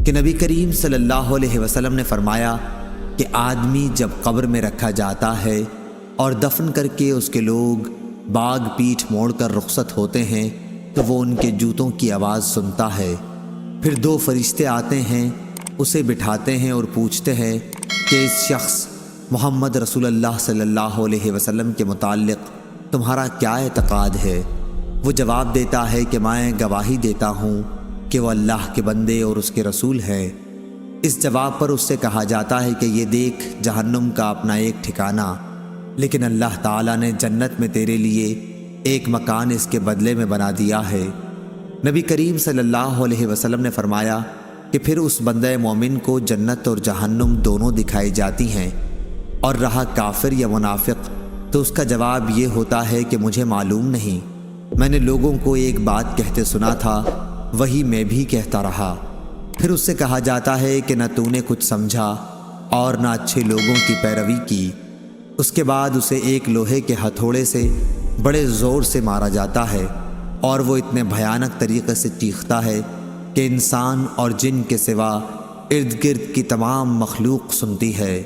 کہ نبی کریم صلی اللہ علیہ وسلم نے فرمایا کہ آدمی جب قبر میں رکھا جاتا ہے اور دفن کر کے اس کے لوگ باغ پیٹھ موڑ کر رخصت ہوتے ہیں تو وہ ان کے جوتوں کی آواز سنتا ہے۔ پھر 2 فرشتے آتے ہیں، اسے بٹھاتے ہیں اور پوچھتے ہیں کہ اس شخص محمد رسول اللہ صلی اللہ علیہ وسلم کے متعلق تمہارا کیا اعتقاد ہے؟ وہ جواب دیتا ہے کہ میں گواہی دیتا ہوں کہ وہ اللہ کے بندے اور اس کے رسول ہیں۔ اس جواب پر اس سے کہا جاتا ہے کہ یہ دیکھ جہنم کا اپنا ایک ٹھکانہ، لیکن اللہ تعالیٰ نے جنت میں تیرے لیے ایک مکان اس کے بدلے میں بنا دیا ہے۔ نبی کریم صلی اللہ علیہ وسلم نے فرمایا کہ پھر اس بندہ مومن کو جنت اور جہنم دونوں دکھائی جاتی ہیں، اور رہا کافر یا منافق تو اس کا جواب یہ ہوتا ہے کہ مجھے معلوم نہیں، میں نے لوگوں کو ایک بات کہتے سنا تھا، وہی میں بھی کہتا رہا۔ پھر اس سے کہا جاتا ہے کہ نہ تو نے کچھ سمجھا اور نہ اچھے لوگوں کی پیروی کی۔ اس کے بعد اسے ایک لوہے کے ہتھوڑے سے بڑے زور سے مارا جاتا ہے، اور وہ اتنے بھیانک طریقے سے چیختا ہے کہ انسان اور جن کے سوا ارد گرد کی تمام مخلوق سنتی ہے۔